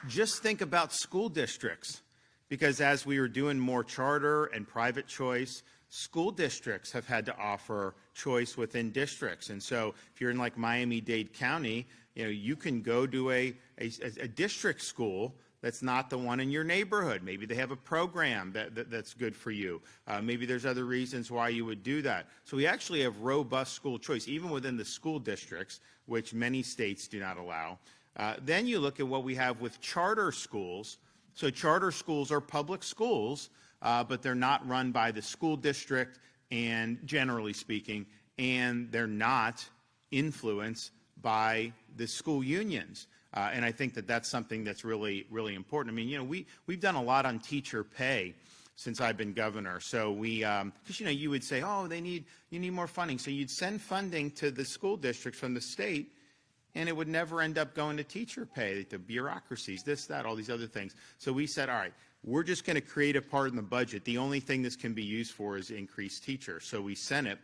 just think about school districts, because as we were doing more charter and private choice, school districts have had to offer choice within districts. And so if you're in like Miami-Dade County, you can go to a district school that's not the one in your neighborhood. Maybe they have a program that's good for you. Maybe there's other reasons why you would do that. So we actually have robust school choice, even within the school districts, which many states do not allow. Then you look at what we have with charter schools. So charter schools are public schools, but they're not run by the school district, and generally speaking, and they're not influenced by the school unions. And I think that that's something that's really, really important. I mean, we've done a lot on teacher pay since I've been governor. So we, because you would say, oh, you need more funding. So you'd send funding to the school districts from the state, and it would never end up going to teacher pay, the bureaucracies, this, that, all these other things. So we said, all right, we're just going to create a part in the budget. The only thing this can be used for is increased teachers. So we sent it,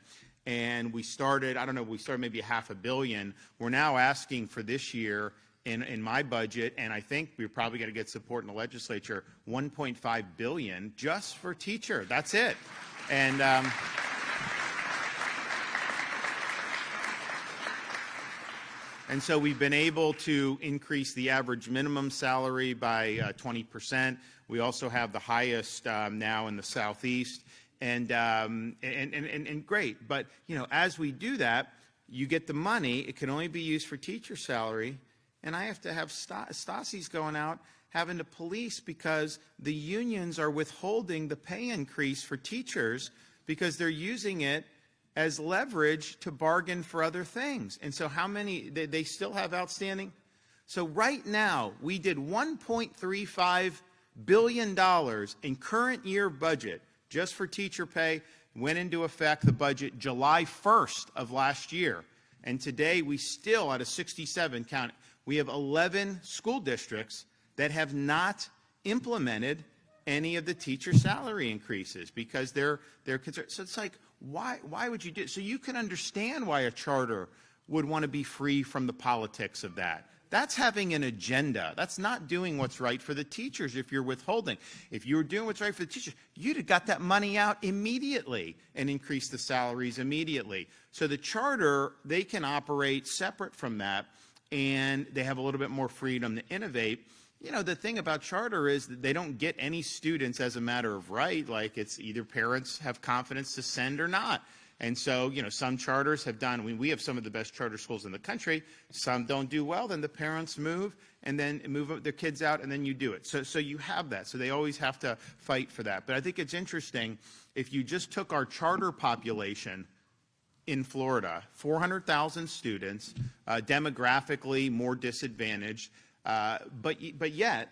and we started, I don't know, we started maybe $500 million. We're now asking for this year in my budget, and I think we're probably going to get support in the legislature, $1.5 billion just for teacher. That's it. And and so we've been able to increase the average minimum salary by 20%. We also have the highest now in the Southeast, and great. But as we do that, you get the money. It can only be used for teacher salary, and I have to have Stassi's going out having to police because the unions are withholding the pay increase for teachers because they're using it as leverage to bargain for other things. And so how many, they still have outstanding? So right now, we did $1.35 billion in current year budget just for teacher pay. Went into effect, the budget, July 1st of last year. And today, we still, out of 67 county, we have 11 school districts that have not implemented any of the teacher salary increases because they're concerned. So it's like, why would you do it? So you can understand why a charter would want to be free from the politics of that. That's having an agenda. That's not doing what's right for the teachers if you're withholding. If you were doing what's right for the teachers, you'd have got that money out immediately and increased the salaries immediately. So the charter, they can operate separate from that, and they have a little bit more freedom to innovate. The thing about charter is that they don't get any students as a matter of right. Like, it's either parents have confidence to send or not. And so, some charters have done, we have some of the best charter schools in the country. Some don't do well, then the parents move and then move their kids out, and then you do it. So you have that. So they always have to fight for that. But I think it's interesting, if you just took our charter population in Florida, 400,000 students, demographically more disadvantaged, but yet,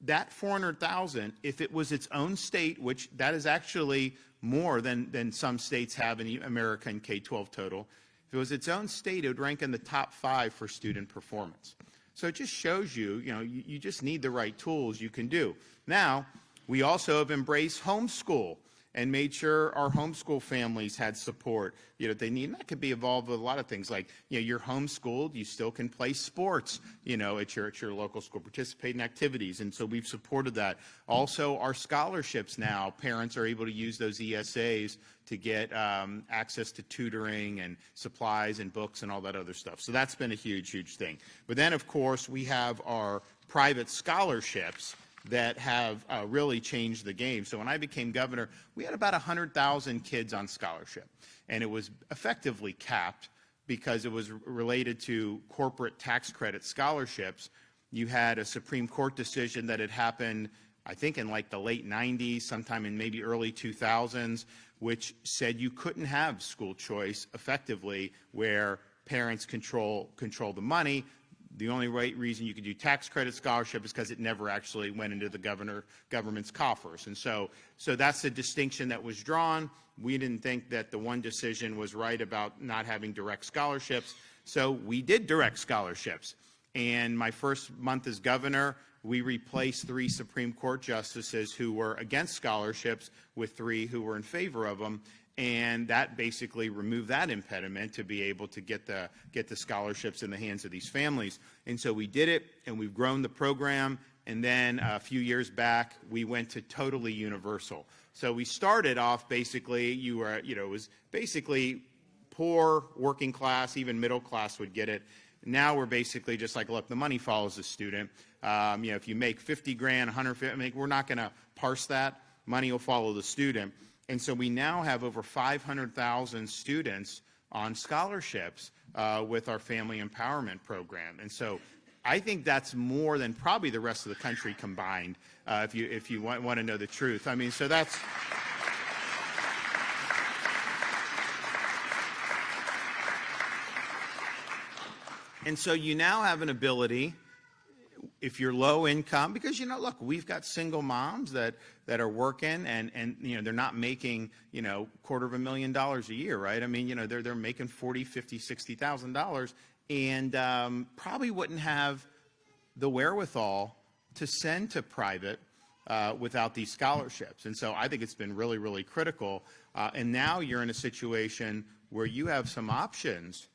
that 400,000, if it was its own state, which that is actually more than some states have in America in K-12 total, if it was its own state, it would rank in the top 5 for student performance. So it just shows you, you just need the right tools you can do. Now, we also have embraced homeschool and made sure our homeschool families had support they need. And that could be involved with a lot of things like, you're homeschooled, you still can play sports, at your local school, participate in activities. And so we've supported that. Also, our scholarships now, parents are able to use those ESAs to get access to tutoring and supplies and books and all that other stuff. So that's been a huge, huge thing. But then, of course, we have our private scholarships that have really changed the game. So when I became governor, we had about 100,000 kids on scholarship, and it was effectively capped because it was related to corporate tax credit scholarships. You had a Supreme Court decision that had happened, I think, in like the late 90s, sometime in maybe early 2000s, which said you couldn't have school choice effectively where parents control the money. The only reason you could do tax credit scholarship is because it never actually went into the government's coffers. And so that's the distinction that was drawn. We didn't think that the one decision was right about not having direct scholarships. So we did direct scholarships. And my first month as governor, we replaced 3 Supreme Court justices who were against scholarships with 3 who were in favor of them. And that basically removed that impediment to be able to get the scholarships in the hands of these families. And so we did it, and we've grown the program. And then a few years back, we went to totally universal. So we started off basically, it was basically poor, working class, even middle class would get it. Now we're basically just like, look, the money follows the student. If you make 50 grand, 150, we're not going to parse that. Money will follow the student. And so we now have over 500,000 students on scholarships with our family empowerment program. And so I think that's more than probably the rest of the country combined, if you want to know the truth. I mean, so that's... And so you now have an ability, if you're low income, because, look, we've got single moms that are working and they're not making, $250,000 a year, right? I mean, they're making $40,000, $50,000, $60,000 and probably wouldn't have the wherewithal to send to private without these scholarships. And so I think it's been really, really critical. And now you're in a situation where you have some options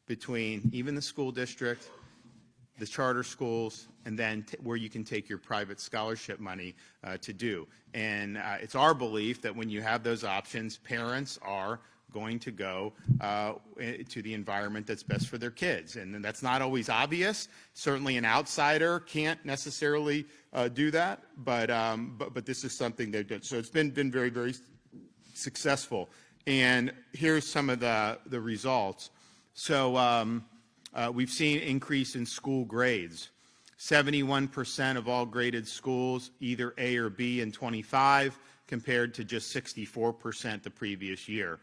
between even the school district, the charter schools, and then where you can take your private scholarship money to do. And it's our belief that when you have those options, parents are going to go to the environment that's best for their kids. And that's not always obvious. Certainly an outsider can't necessarily do that, but this is something they've done. So it's been very, very successful. And here's some of the results. So we've seen increase in school grades. 71% of all graded schools, either A or B in 25, compared to just 64% the previous year.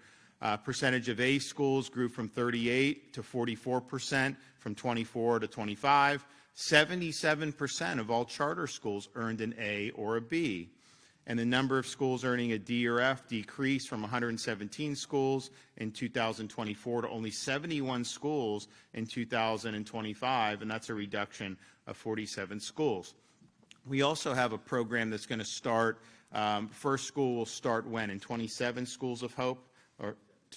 Percentage of A schools grew from 38 to 44%, from 24 to 25. 77% of all charter schools earned an A or a B. And the number of schools earning a D or F decreased from 117 schools in 2024 to only 71 schools in 2025, and that's a reduction of 47 schools. We also have a program that's going to start, first school will start when? In 27 schools of hope,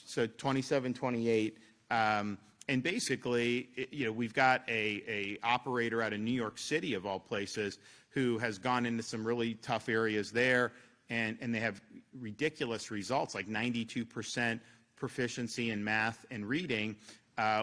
so 27, 28. And basically, we've got a operator out of New York City, of all places, who has gone into some really tough areas there, and they have ridiculous results, like 92% proficiency in math and reading,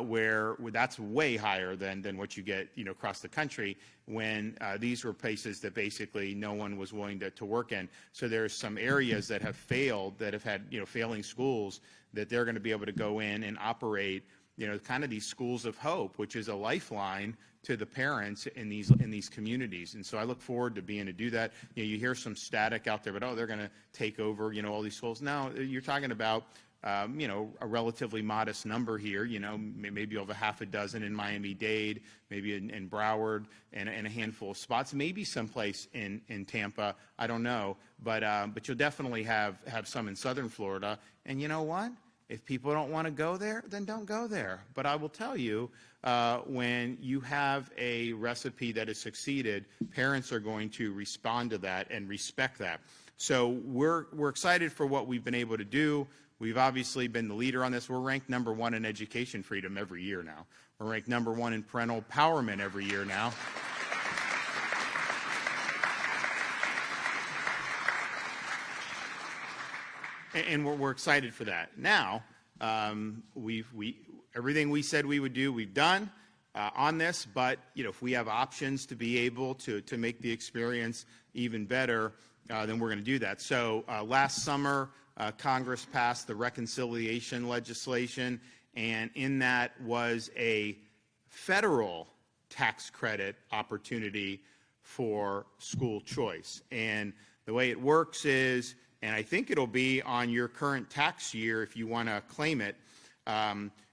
where that's way higher than what you get, across the country, when these were places that basically no one was willing to work in. So there's some areas that have failed, that have had, failing schools, that they're going to be able to go in and operate, kind of these schools of hope, which is a lifeline to the parents in these communities. And so I look forward to being able to do that. You hear some static out there, but they're going to take over, all these schools. No, you're talking about, a relatively modest number here. Maybe over half a dozen in Miami-Dade, maybe in Broward, and a handful of spots. Maybe someplace in Tampa. I don't know, but you'll definitely have some in Southern Florida. And you know what? If people don't want to go there, then don't go there. But I will tell you, when you have a recipe that has succeeded, parents are going to respond to that and respect that. So we're excited for what we've been able to do. We've obviously been the leader on this. We're ranked #1 in education freedom every year now. We're ranked #1 in parental empowerment every year now. And we're excited for that. Now, everything we said we would do, we've done on this. But if we have options to be able to make the experience even better, then we're going to do that. So last summer, Congress passed the reconciliation legislation, and in that was a federal tax credit opportunity for school choice. And the way it works is, and I think it'll be on your current tax year if you want to claim it,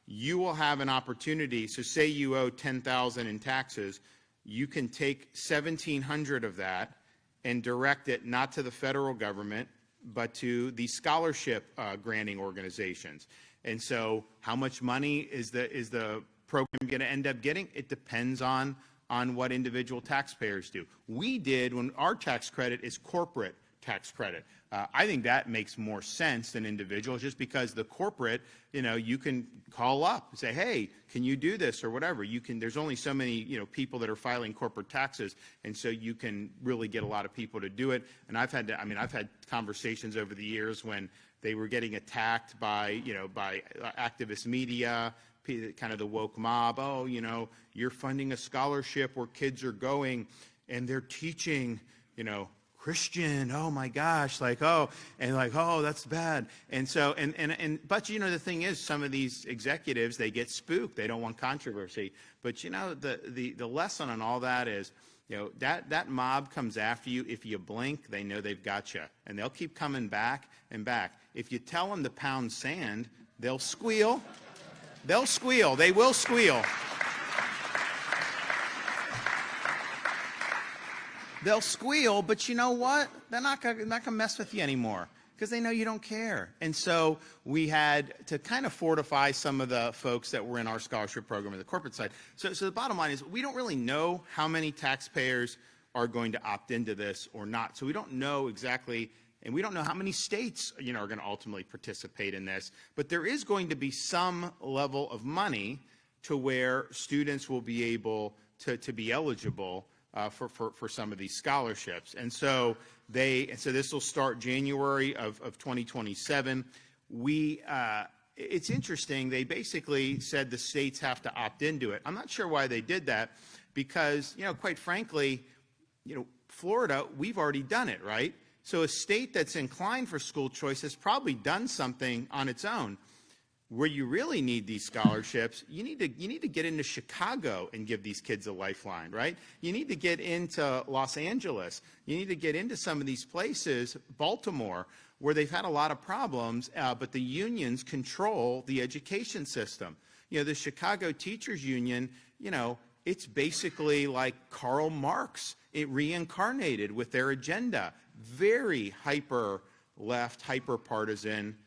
you will have an opportunity. So say you owe $10,000 in taxes, you can take $1,700 of that and direct it not to the federal government, but to the scholarship granting organizations. And so how much money is the program going to end up getting? It depends on what individual taxpayers do. We did, when our tax credit is corporate tax credit. I think that makes more sense than individuals, just because the corporate, you can call up and say, hey, can you do this or whatever. There's only so many, people that are filing corporate taxes, and so you can really get a lot of people to do it. And I've had conversations over the years when they were getting attacked by activist media, kind of the woke mob. Oh, you're funding a scholarship where kids are going and they're teaching, Christian, oh my gosh, oh, that's bad. And so, but the thing is, some of these executives, they get spooked. They don't want controversy. But the lesson on all that is, that mob comes after you. If you blink, they know they've got you, and they'll keep coming back and back. If you tell them to pound sand, they'll squeal. They'll squeal. They will squeal. They'll squeal, but you know what? They're not gonna mess with you anymore, because they know you don't care. And so we had to kind of fortify some of the folks that were in our scholarship program on the corporate side. So the bottom line is, we don't really know how many taxpayers are going to opt into this or not. So we don't know exactly, and we don't know how many states are going to ultimately participate in this. But there is going to be some level of money to where students will be able to be eligible for some of these scholarships. And so this will start January of 2027. It's interesting. They basically said the states have to opt into it. I'm not sure why they did that, because, quite frankly, Florida, we've already done it, right? So a state that's inclined for school choice has probably done something on its own. Where you really need these scholarships, you need to get into Chicago and give these kids a lifeline, right? You need to get into Los Angeles. You need to get into some of these places, Baltimore, where they've had a lot of problems, but the unions control the education system. The Chicago Teachers Union, it's basically like Karl Marx, it reincarnated with their agenda. Very hyper-left, hyper-partisan,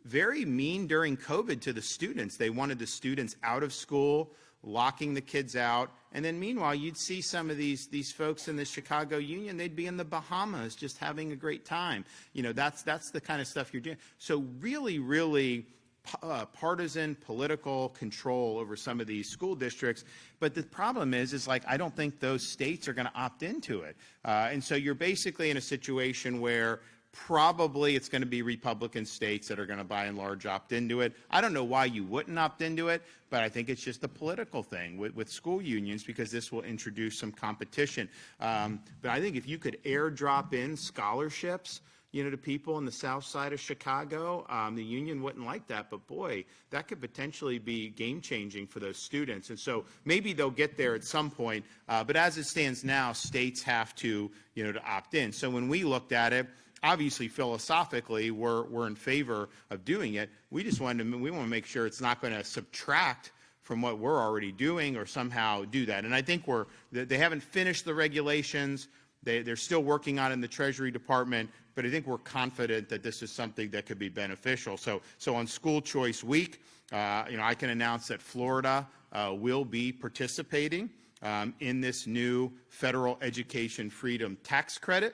very mean during COVID to the students. They wanted the students out of school, locking the kids out. And then meanwhile, you'd see some of these folks in the Chicago Union, they'd be in the Bahamas just having a great time. That's the kind of stuff you're doing. So really, really partisan political control over some of these school districts. But the problem is I don't think those states are going to opt into it. And so you're basically in a situation where probably it's going to be Republican states that are going to, by and large, opt into it. I don't know why you wouldn't opt into it, but I think it's just a political thing with school unions, because this will introduce some competition. But I think if you could airdrop in scholarships, to people in the south side of Chicago, the union wouldn't like that. But boy, that could potentially be game-changing for those students. And so maybe they'll get there at some point. But as it stands now, states have to opt in. So when we looked at it, obviously, philosophically, we're in favor of doing it. We want to make sure it's not going to subtract from what we're already doing or somehow do that. And I think they haven't finished the regulations. They're still working on it in the Treasury Department, but I think we're confident that this is something that could be beneficial. So on School Choice Week, I can announce that Florida will be participating in this new federal education freedom tax credit.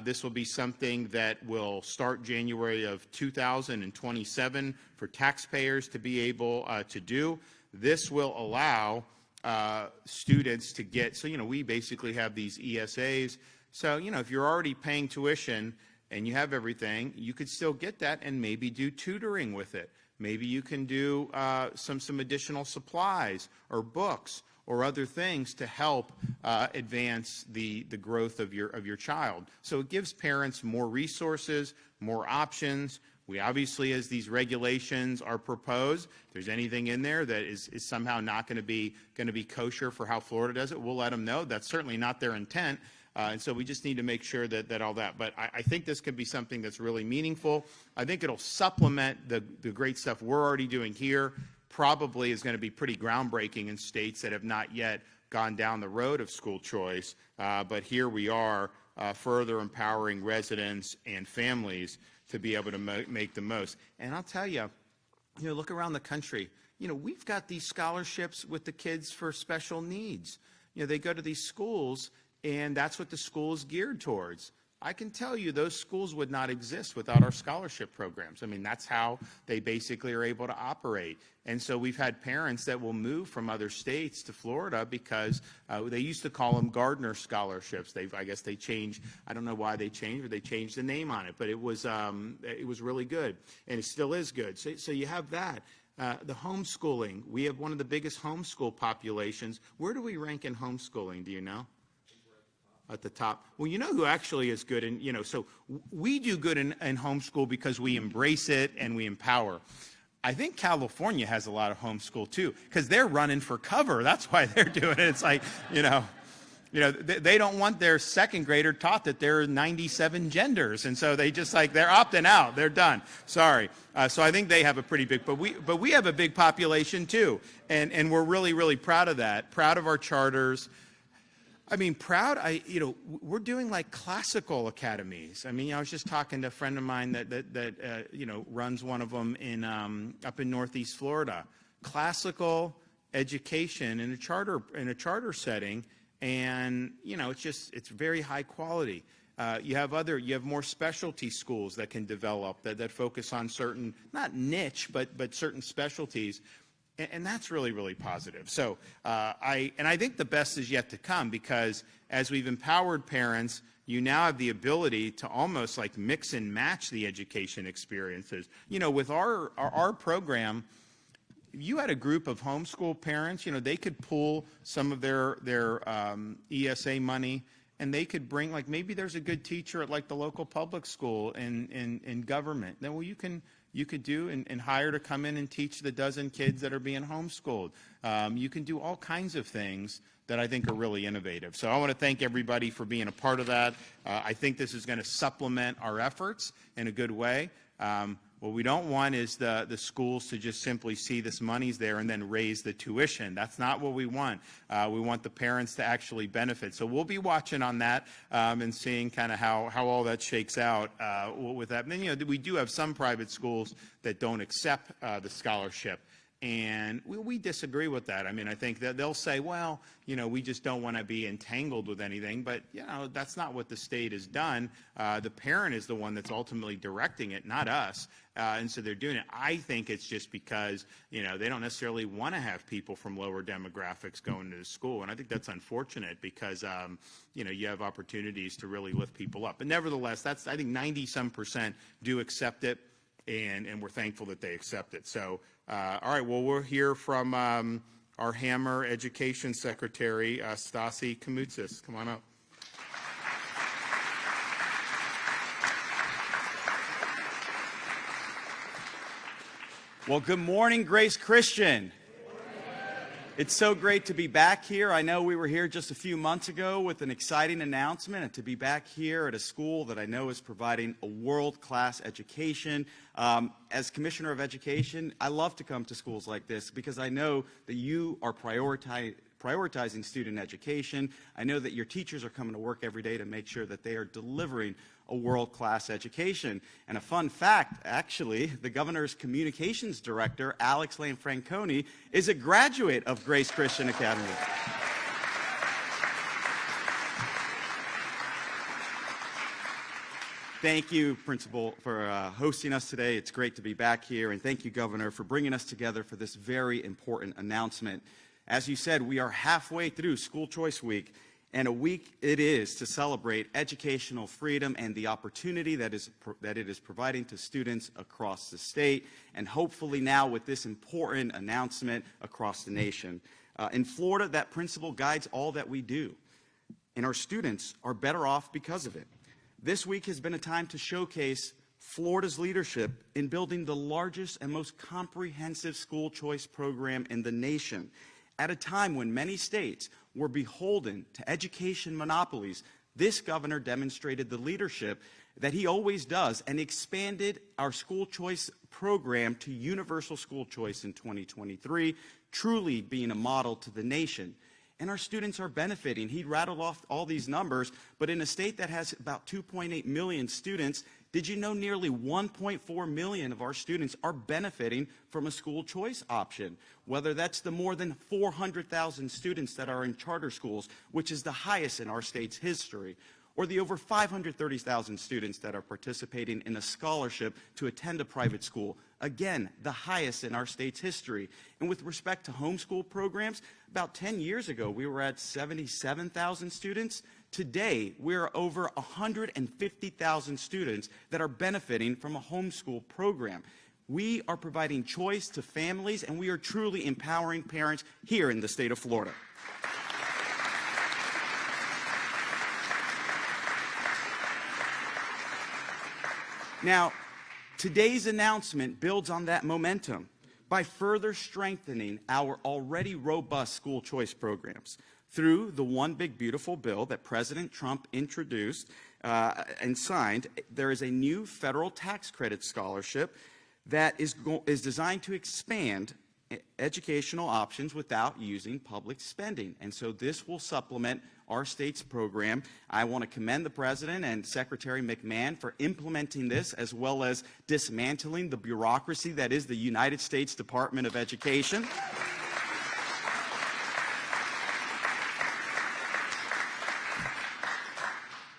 This will be something that will start January of 2027 for taxpayers to be able to do. This will allow students to get, so, we basically have these ESAs. So, if you're already paying tuition and you have everything, you could still get that and maybe do tutoring with it. Maybe you can do some additional supplies or books or other things to help advance the growth of your child. So it gives parents more resources, more options. We obviously, as these regulations are proposed, if there's anything in there that is somehow not going to be kosher for how Florida does it, we'll let them know. That's certainly not their intent. And so we just need to make sure that all that. But I think this could be something that's really meaningful. I think it'll supplement the great stuff we're already doing here. Probably is going to be pretty groundbreaking in states that have not yet gone down the road of school choice. But here we are, further empowering residents and families to be able to make the most. And I'll tell you, look around the country. We've got these scholarships with the kids for special needs. They go to these schools, and that's what the school is geared towards. I can tell you those schools would not exist without our scholarship programs. I mean, that's how they basically are able to operate. And so we've had parents that will move from other states to Florida because they used to call them Gardner scholarships. I guess they changed. I don't know why they changed, or they changed the name on it, but it was really good, and it still is good. So you have that. The homeschooling. We have one of the biggest homeschool populations. Where do we rank in homeschooling? Do you know? At the top. Well, you know who actually is good, and so we do good in homeschool because we embrace it and we empower. I think California has a lot of homeschool too, because they're running for cover. That's why they're doing it. It's like, they don't want their second grader taught that there are 97 genders, and so they just they're opting out. They're done. Sorry. So I think they have a pretty big, but we have a big population too, and we're really, really proud of that. Proud of our charters. I mean, we're doing like classical academies. I mean, I was just talking to a friend of mine that runs one of them up in Northeast Florida. Classical education in a charter setting, and it's very high quality. You have more specialty schools that can develop that focus on certain, not niche, but certain specialties. And that's really, really positive. So I think the best is yet to come, because as we've empowered parents, you now have the ability to almost like mix and match the education experiences. With our program, you had a group of homeschool parents, they could pull some of their ESA money, and they could bring, like, maybe there's a good teacher at like the local public school in government. Then, well, you could do and hire to come in and teach the dozen kids that are being homeschooled. You can do all kinds of things that I think are really innovative. So I want to thank everybody for being a part of that. I think this is going to supplement our efforts in a good way. What we don't want is the schools to just simply see this money's there and then raise the tuition. That's not what we want. We want the parents to actually benefit. So we'll be watching on that and seeing kind of how all that shakes out with that. And then, we do have some private schools that don't accept the scholarship. And we disagree with that. I mean, I think that they'll say, well, we just don't want to be entangled with anything. But, that's not what the state has done. The parent is the one that's ultimately directing it, not us. And so they're doing it. I think it's just because, they don't necessarily want to have people from lower demographics going to the school. And I think that's unfortunate because, you have opportunities to really lift people up. But nevertheless, I think 90-some% do accept it. And we're thankful that they accept it. So, all right, well, we'll hear from our Hammer Education Secretary, Stasi Kamoutsis. Come on up. Well, good morning, Grace Christian. It's so great to be back here. I know we were here just a few months ago with an exciting announcement, and to be back here at a school that I know is providing a world-class education. As Commissioner of Education, I love to come to schools like this because I know that you are prioritizing student education. I know that your teachers are coming to work every day to make sure that they are delivering a world-class education. And a fun fact, actually, the governor's communications director, Alex Lane Franconi, is a graduate of Grace Christian Academy. Thank you, Principal, for hosting us today. It's great to be back here. And thank you, Governor, for bringing us together for this very important announcement. As you said, we are halfway through School Choice Week, and a week it is to celebrate educational freedom and the opportunity that it is providing to students across the state, and hopefully now with this important announcement across the nation. In Florida, that principle guides all that we do, and our students are better off because of it. This week has been a time to showcase Florida's leadership in building the largest and most comprehensive school choice program in the nation. At a time when many states were beholden to education monopolies, this governor demonstrated the leadership that he always does and expanded our school choice program to universal school choice in 2023, truly being a model to the nation. And our students are benefiting. He rattled off all these numbers, but in a state that has about 2.8 million students, did you know nearly 1.4 million of our students are benefiting from a school choice option? Whether that's the more than 400,000 students that are in charter schools, which is the highest in our state's history, or the over 530,000 students that are participating in a scholarship to attend a private school. Again, the highest in our state's history. And with respect to homeschool programs, about 10 years ago, we were at 77,000 students. Today, we're over 150,000 students that are benefiting from a homeschool program. We are providing choice to families, and we are truly empowering parents here in the state of Florida. Now, today's announcement builds on that momentum by further strengthening our already robust school choice programs. Through the One Big Beautiful Bill that President Trump introduced and signed, there is a new federal tax credit scholarship that is designed to expand educational options without using public spending. And so this will supplement our state's program. I want to commend the President and Secretary McMahon for implementing this, as well as dismantling the bureaucracy that is the United States Department of Education.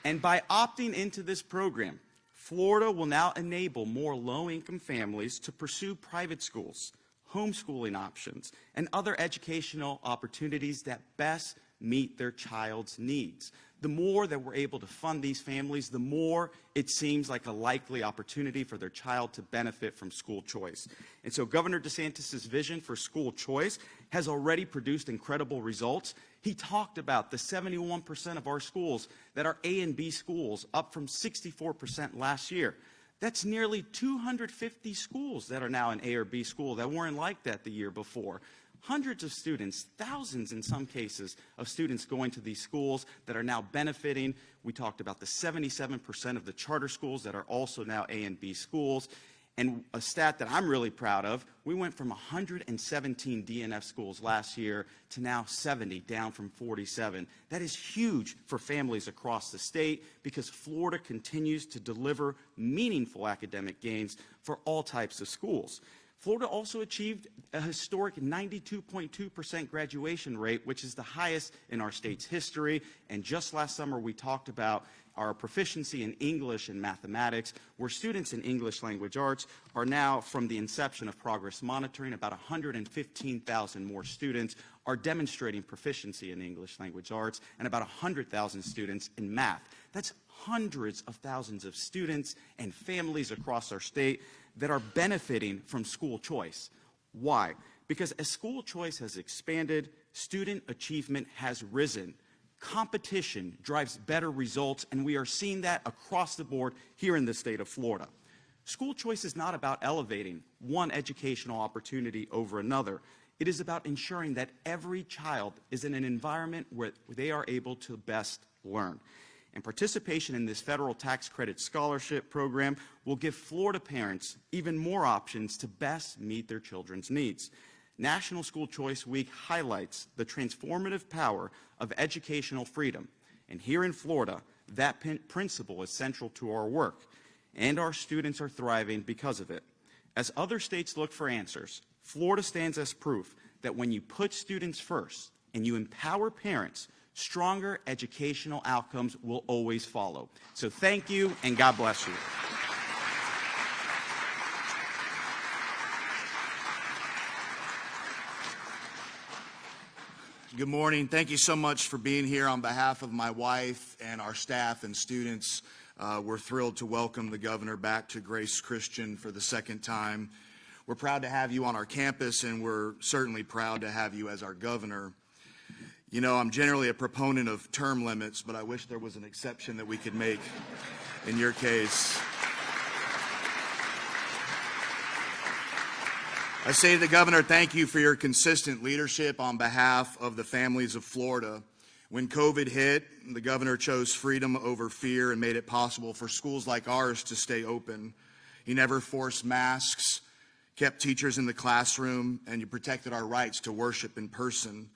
And by opting into this program, Florida will now enable more low-income families to pursue private schools, homeschooling options, and other educational opportunities that best meet their child's needs. The more that we're able to fund these families, the more it seems like a likely opportunity for their child to benefit from school choice. And so Governor DeSantis' vision for school choice has already produced incredible results. He talked about the 71% of our schools that are A and B schools, up from 64% last year. That's nearly 250 schools that are now an A or B school that weren't like that the year before. Hundreds of students, thousands in some cases, of students going to these schools that are now benefiting. We talked about the 77% of the charter schools that are also now A and B schools. And a stat that I'm really proud of, we went from 117 DNF schools last year to now 70, down from 47. That is huge for families across the state because Florida continues to deliver meaningful academic gains for all types of schools. Florida also achieved a historic 92.2% graduation rate, which is the highest in our state's history. And just last summer, we talked about our proficiency in English and mathematics, where students in English language arts are now, from the inception of progress monitoring, about 115,000 more students are demonstrating proficiency in English language arts, and about 100,000 students in math. That's hundreds of thousands of students and families across our state that are benefiting from school choice. Why? Because as school choice has expanded, student achievement has risen. Competition drives better results, and we are seeing that across the board here in the state of Florida. School choice is not about elevating one educational opportunity over another. It is about ensuring that every child is in an environment where they are able to best learn. And participation in this federal tax credit scholarship program will give Florida parents even more options to best meet their children's needs. National School Choice Week highlights the transformative power of educational freedom. And here in Florida, that principle is central to our work, and our students are thriving because of it. As other states look for answers, Florida stands as proof that when you put students first and you empower parents, stronger educational outcomes will always follow. So thank you, and God bless you. Good morning. Thank you so much for being here. On behalf of my wife and our staff and students, we're thrilled to welcome the governor back to Grace Christian for the second time. We're proud to have you on our campus, and we're certainly proud to have you as our governor. You know, I'm generally a proponent of term limits, but I wish there was an exception that we could make in your case. I say to the governor, thank you for your consistent leadership on behalf of the families of Florida. When COVID hit, the governor chose freedom over fear and made it possible for schools like ours to stay open. You never forced masks, kept teachers in the classroom, and you protected our rights to worship in person.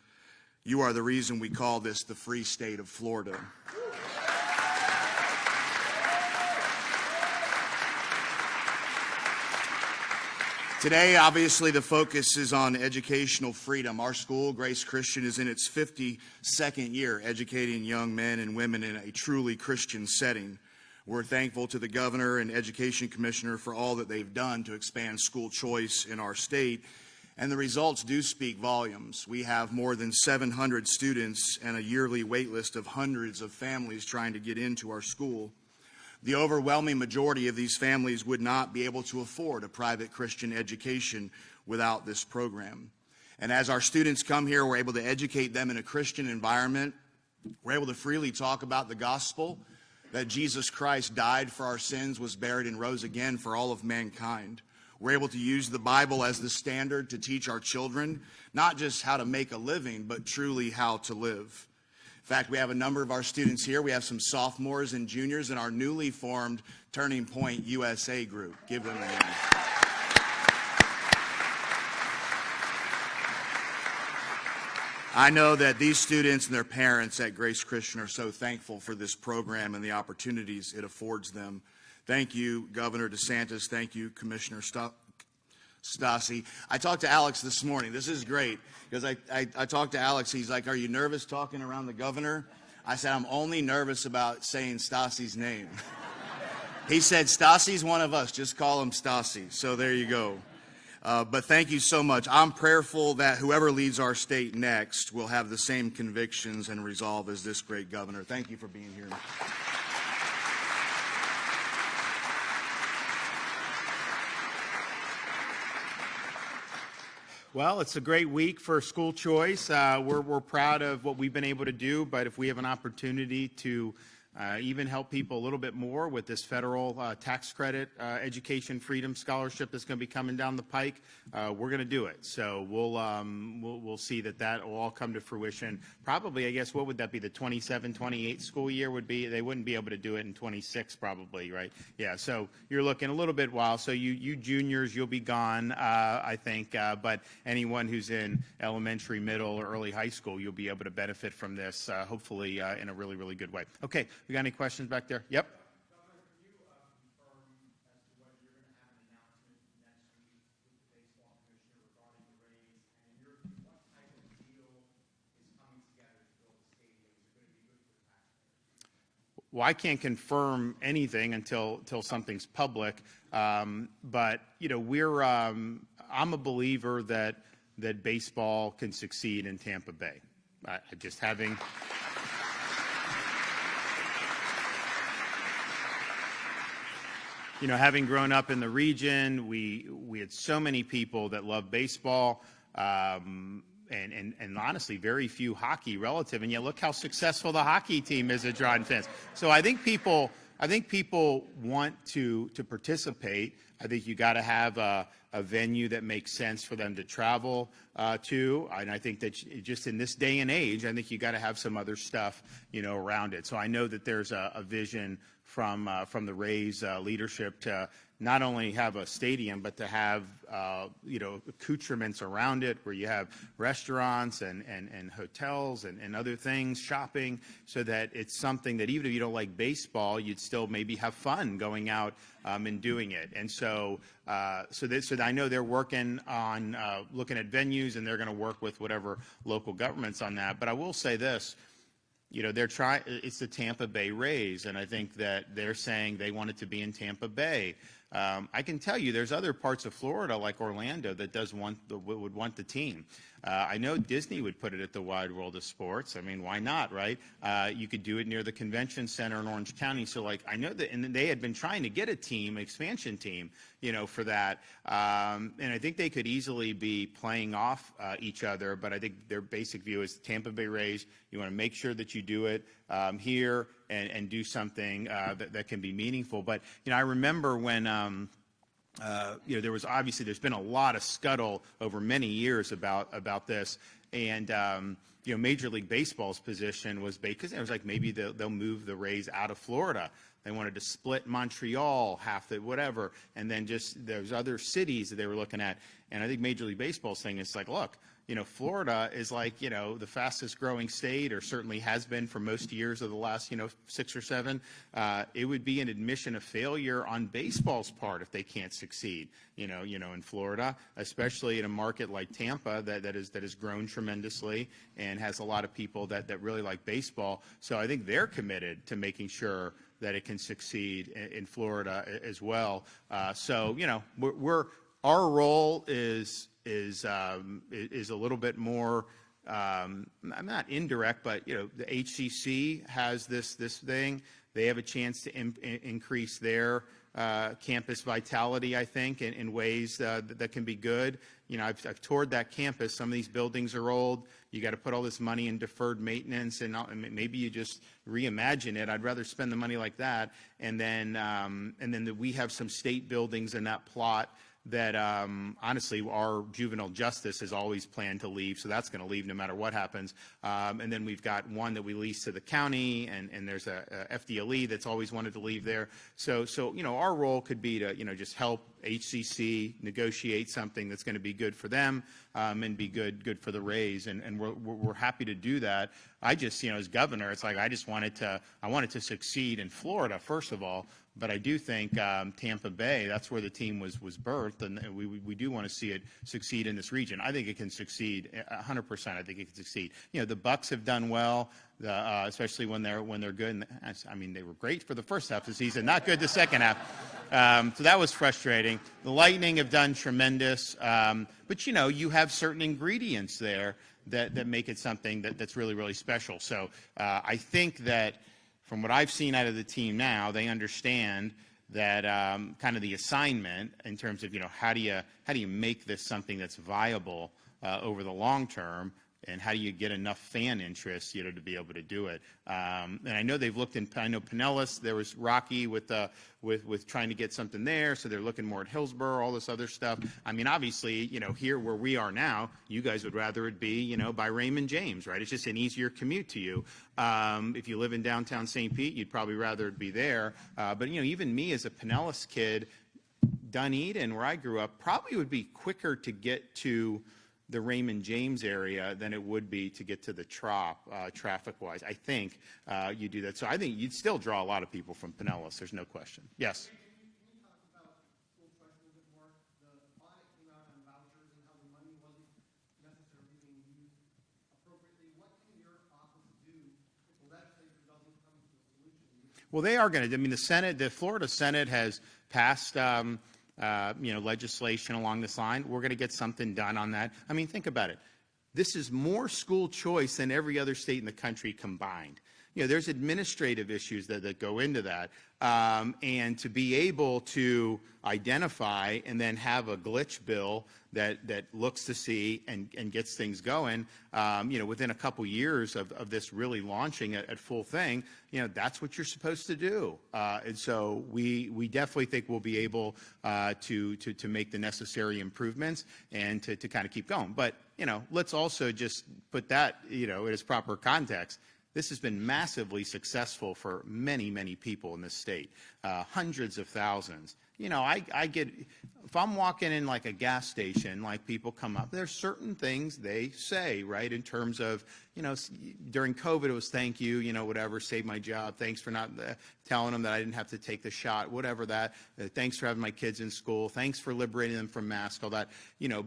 You are the reason we call this the free state of Florida. Today, obviously, the focus is on educational freedom. Our school, Grace Christian, is in its 52nd year educating young men and women in a truly Christian setting. We're thankful to the governor and education commissioner for all that they've done to expand school choice in our state, and the results do speak volumes. We have more than 700 students and a yearly wait list of hundreds of families trying to get into our school. The overwhelming majority of these families would not be able to afford a private Christian education without this program. And as our students come here, we're able to educate them in a Christian environment. We're able to freely talk about the gospel, that Jesus Christ died for our sins, was buried, and rose again for all of mankind. We're able to use the Bible as the standard to teach our children, not just how to make a living, but truly how to live. In fact, we have a number of our students here. We have some sophomores and juniors in our newly formed Turning Point USA group. Give them a hand. I know that these students and their parents at Grace Christian are so thankful for this program and the opportunities it affords them. Thank you, Governor DeSantis. Thank you, Commissioner Stassi. I talked to Alex this morning. This is great because I talked to Alex. He's like, "Are you nervous talking around the governor?" I said, "I'm only nervous about saying Stassi's name." He said, "Stassi's one of us. Just call him Stassi." So there you go. But thank you so much. I'm prayerful that whoever leads our state next will have the same convictions and resolve as this great governor. Thank you for being here. Well, it's a great week for school choice. We're proud of what we've been able to do, but if we have an opportunity to even help people a little bit more with this federal tax credit education freedom scholarship that's going to be coming down the pike, we're going to do it. So we'll see that will all come to fruition. Probably, I guess, what would that be? The 27, 28 school year would be. They wouldn't be able to do it in 26, probably, right? Yeah. So you're looking a little bit while. So you juniors, you'll be gone, I think. But anyone who's in elementary, middle, or early high school, you'll be able to benefit from this, hopefully, in a really, really good way. Okay. We got any questions back there? Yep. Governor, can you confirm as to whether you're going to have an announcement next week with the baseball commissioner regarding the Rays, and what type of deal is coming together to build the stadium? Is it going to be good for the taxpayers? Well, I can't confirm anything until something's public, but I'm a believer that baseball can succeed in Tampa Bay. Just having. Having grown up in the region, we had so many people that love baseball, and honestly, very few hockey relative. And yet, look how successful the hockey team is at drawing fans. So I think people want to participate. I think you got to have a venue that makes sense for them to travel to, and I think that just in this day and age, I think you got to have some other stuff, around it. So I know that there's a vision from the Rays leadership to not only have a stadium, but to have accoutrements around it, where you have restaurants and hotels and other things, shopping, so that it's something that even if you don't like baseball, you'd still maybe have fun going out and doing it. And so I know they're working on looking at venues, and they're going to work with whatever local governments on that. But I will say this. They're trying. It's the Tampa Bay Rays, and I think that they're saying they want it to be in Tampa Bay. I can tell you, there's other parts of Florida, like Orlando, that would want the team. I know Disney would put it at the Wide World of Sports. I mean, why not, right? You could do it near the convention center in Orange County. So, I know that, and they had been trying to get a team, expansion team, for that. And I think they could easily be playing off each other. But I think their basic view is Tampa Bay Rays. You want to make sure that you do it here and do something that can be meaningful. But I remember when. There's been a lot of scuttle over many years about this, and Major League Baseball's position was because it was like maybe they'll move the Rays out of Florida. They wanted to split Montreal, half the whatever, and then just there's other cities that they were looking at. And I think Major League Baseball's saying it's like, look, Florida is like, the fastest growing state, or certainly has been for most years of the last, 6 or 7. It would be an admission of failure on baseball's part if they can't succeed, in Florida, especially in a market like Tampa that has grown tremendously and has a lot of people that really like baseball. So I think they're committed to making sure that it can succeed in Florida as well. So, our role is a little bit more, not indirect, but the HCC has this thing. They have a chance to increase their campus vitality, I think, in ways that can be good. I've toured that campus. Some of these buildings are old. You got to put all this money in deferred maintenance, and maybe you just reimagine it. I'd rather spend the money like that. And then we have some state buildings in that plot that honestly our juvenile justice has always planned to leave, so that's going to leave no matter what happens. And then we've got one that we lease to the county, and there's a FDLE that's always wanted to leave there. So our role could be to just help HCC negotiate something that's going to be good for them and be good for the Rays, and we're happy to do that. I just, as governor, it's like I wanted to succeed in Florida first of all. But I do think Tampa Bay, that's where the team was birthed, and we do want to see it succeed in this region. I think it can succeed 100%. I think it can succeed. The Bucks have done well, especially when they're good. And, they were great for the first half of the season, not good the second half. So that was frustrating. The Lightning have done tremendous, but you have certain ingredients there that make it something that's really, really special. So I think that, from what I've seen out of the team now, they understand that kind of the assignment in terms of how do you make this something that's viable over the long term, and how do you get enough fan interest to be able to do it. And I know they've looked I know Pinellas, there was Rocky with trying to get something there, so they're looking more at Hillsborough, all this other stuff. Obviously, here where we are now, you guys would rather it be, by Raymond James, right? It's just an easier commute to you. If you live in downtown St. Pete, you'd probably rather it be there. But, even me as a Pinellas kid, Dunedin, where I grew up, probably would be quicker to get to the Raymond James area than it would be to get to the Trop, traffic-wise. I think you do that. So I think you'd still draw a lot of people from Pinellas. There's no question. Yes? Can you talk about school choice a little bit more? The audit came out on vouchers and how the money wasn't necessarily being used appropriately. What can your office do if the legislature doesn't come to a solution? Well, they are going to. The Florida Senate has passed legislation along this line. We're going to get something done on that. Think about it. This is more school choice than every other state in the country combined. There's administrative issues that go into that. And to be able to identify and then have a glitch bill that looks to see and gets things going, within a couple years of this really launching at full thing, that's what you're supposed to do. And so we definitely think we'll be able to make the necessary improvements and to kind of keep going. But, let's also just put that, in its proper context. This has been massively successful for many, many people in this state, hundreds of thousands. I get, if I'm walking in like a gas station, like people come up, there's certain things they say, right, in terms of, during COVID it was thank you, whatever, saved my job, thanks for not telling them that I didn't have to take the shot, whatever that, thanks for having my kids in school, thanks for liberating them from masks, all that,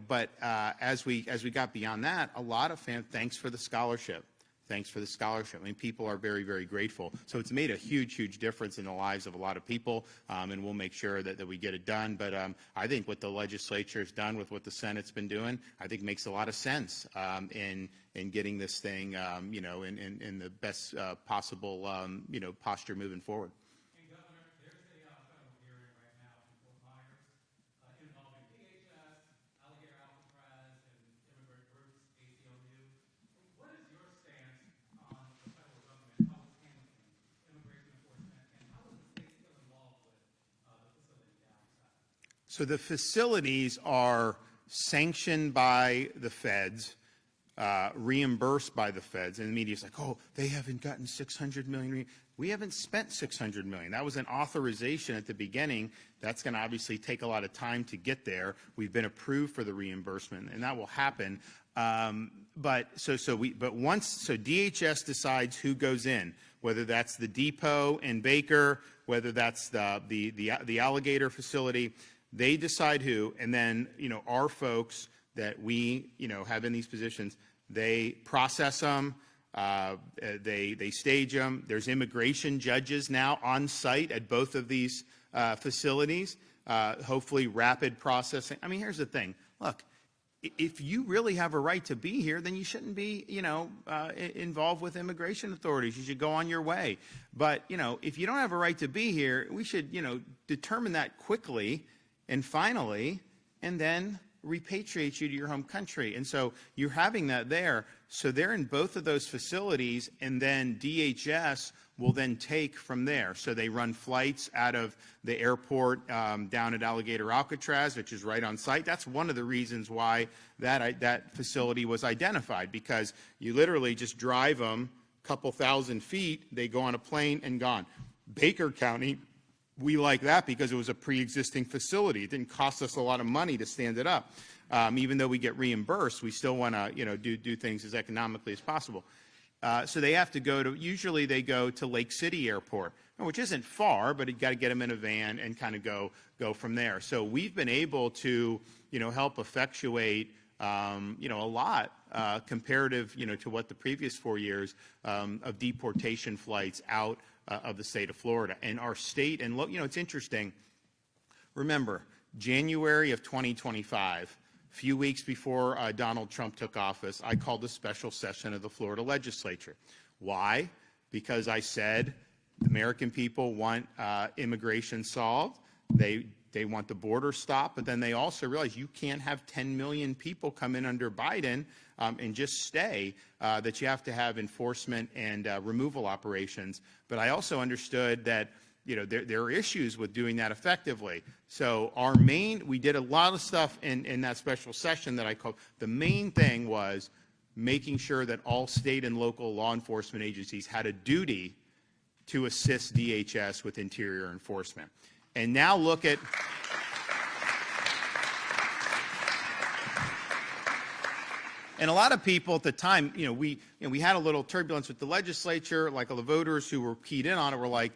but as we got beyond that, a lot of thanks for the scholarship. Thanks for the scholarship. People are very, very grateful. So it's made a huge, huge difference in the lives of a lot of people, and we'll make sure that we get it done. But I think what the legislature has done with what the Senate's been doing, I think makes a lot of sense in getting this thing, in the best possible, posture moving forward. And Governor, there's a federal hearing right now in Fort Myers involving DHS, Alligator Alcatraz, and immigrant groups, ACLU. What is your stance on the federal government, how it's handling immigration enforcement, and how is the state still involved with the facility down south? So the facilities are sanctioned by the feds, reimbursed by the feds, and the media's like, oh, they haven't gotten $600 million. We haven't spent $600 million. That was an authorization at the beginning. That's going to obviously take a lot of time to get there. We've been approved for the reimbursement, and that will happen. But once DHS decides who goes in, whether that's the depot in Baker, whether that's the alligator facility, they decide who, and then our folks that we have in these positions, they process them, they stage them. There's immigration judges now on site at both of these facilities. Hopefully, rapid processing. I mean, here's the thing. Look. If you really have a right to be here, then you shouldn't be, involved with immigration authorities. You should go on your way. But, if you don't have a right to be here, we should, determine that quickly and finally, and then repatriate you to your home country. And so you're having that there. So they're in both of those facilities, and then DHS will then take from there. So they run flights out of the airport down at Alligator Alcatraz, which is right on site. That's one of the reasons why that facility was identified, because you literally just drive them a couple thousand feet, they go on a plane and gone. Baker County, we like that because it was a pre-existing facility. It didn't cost us a lot of money to stand it up. Even though we get reimbursed, we still want to do things as economically as possible. So they have to usually they go to Lake City Airport, which isn't far, but you got to get them in a van and kind of go from there. So we've been able to, help effectuate, a lot comparative, to what the previous 4 years of deportation flights out of the state of Florida. And our state, and look, it's interesting. Remember, January of 2025, a few weeks before Donald Trump took office, I called a special session of the Florida legislature. Why? Because I said the American people want immigration solved. They want the border stopped, but then they also realize you can't have 10 million people come in under Biden and just stay, that you have to have enforcement and removal operations. But I also understood that there are issues with doing that effectively. So we did a lot of stuff in that special session that I called. The main thing was making sure that all state and local law enforcement agencies had a duty to assist DHS with interior enforcement. And now look at and a lot of people at the time, we had a little turbulence with the legislature, like all the voters who were keyed in on it were like,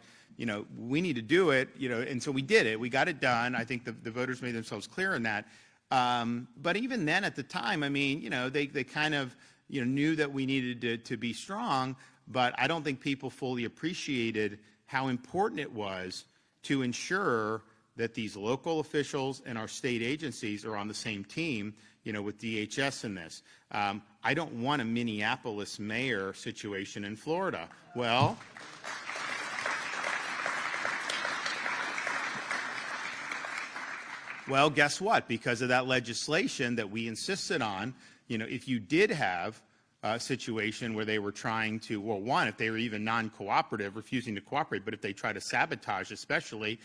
we need to do it, and so we did it. We got it done. I think the voters made themselves clear in that. But even then at the time, they kind of, knew that we needed to be strong, but I don't think people fully appreciated how important it was to ensure that these local officials and our state agencies are on the same team, with DHS in this. I don't want a Minneapolis mayor situation in Florida. Well, guess what? Because of that legislation that we insisted on, if you did have a situation where they were trying to, well, one, if they were even non-cooperative, refusing to cooperate, but if they try to sabotage especially,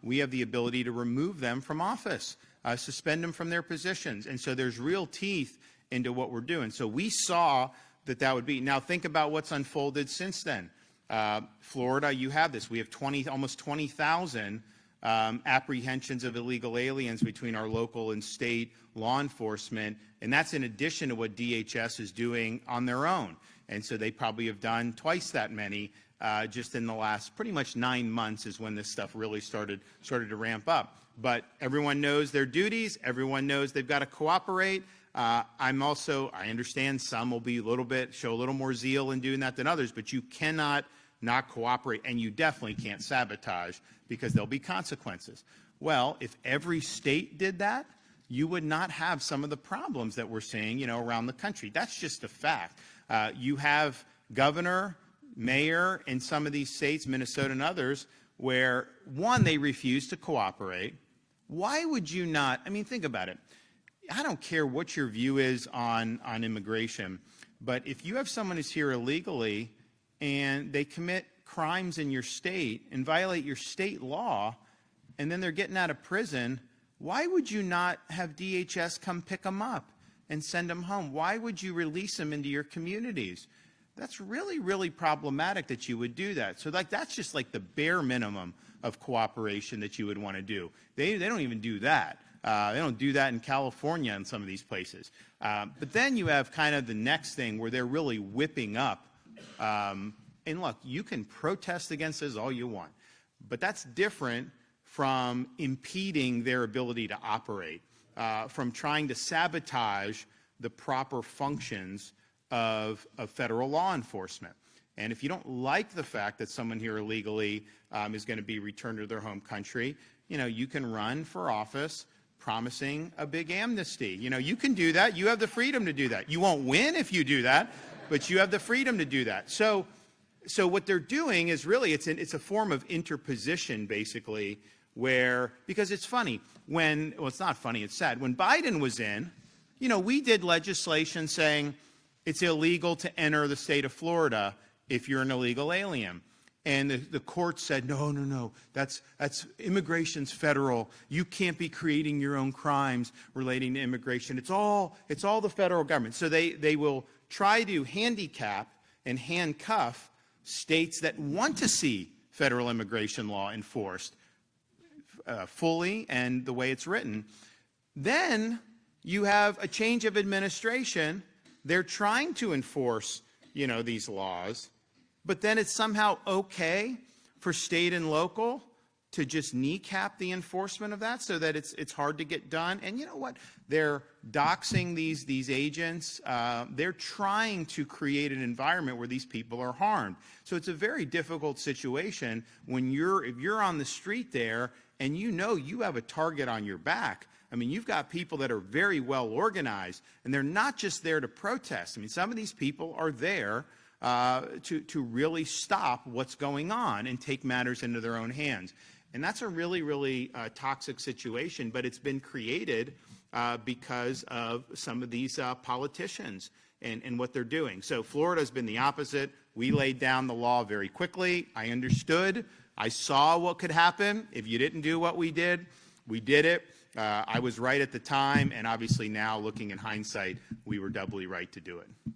we have the ability to remove them from office, suspend them from their positions. And so there's real teeth into what we're doing. So we saw that would be. Now think about what's unfolded since then. Florida, you have this. We have almost 20,000 apprehensions of illegal aliens between our local and state law enforcement, and that's in addition to what DHS is doing on their own. And so they probably have done twice that many just in the last pretty much 9 months is when this stuff really started to ramp up. But everyone knows their duties. Everyone knows they've got to cooperate. I understand some will be show a little more zeal in doing that than others, but you cannot not cooperate, and you definitely can't sabotage because there'll be consequences. Well, if every state did that, you would not have some of the problems that we're seeing, around the country. That's just a fact. You have governor, mayor in some of these states, Minnesota and others, where, one, they refuse to cooperate. Why would you not? Think about it. I don't care what your view is on immigration, but if you have someone who's here illegally and they commit crimes in your state and violate your state law, and then they're getting out of prison, why would you not have DHS come pick them up and send them home? Why would you release them into your communities? That's really, really problematic that you would do that. So that's just like the bare minimum of cooperation that you would want to do. They don't even do that. They don't do that in California in some of these places. But then you have kind of the next thing where they're really whipping up. And look, you can protest against this all you want, but that's different from impeding their ability to operate, from trying to sabotage the proper functions of federal law enforcement. And if you don't like the fact that someone here illegally is going to be returned to their home country, you can run for office promising a big amnesty. You can do that. You have the freedom to do that. You won't win if you do that, but you have the freedom to do that. So what they're doing is really, it's a form of interposition, basically, because it's funny, well, it's not funny, it's sad. When Biden was in, we did legislation saying it's illegal to enter the state of Florida if you're an illegal alien. And the court said, no, that's immigration's federal. You can't be creating your own crimes relating to immigration. It's all the federal government. So they will try to handicap and handcuff states that want to see federal immigration law enforced fully and the way it's written. Then you have a change of administration. They're trying to enforce, these laws, but then it's somehow okay for state and local to just kneecap the enforcement of that so that it's hard to get done. And you know what? They're doxing these agents. They're trying to create an environment where these people are harmed. So it's a very difficult situation when if you're on the street there and you have a target on your back. I mean, you've got people that are very well organized, and they're not just there to protest. I mean, some of these people are there to really stop what's going on and take matters into their own hands. And that's a really, really toxic situation, but it's been created because of some of these politicians and what they're doing. So Florida's been the opposite. We laid down the law very quickly. I understood. I saw what could happen if you didn't do what we did. We did it. I was right at the time, and obviously now, looking in hindsight, we were doubly right to do it.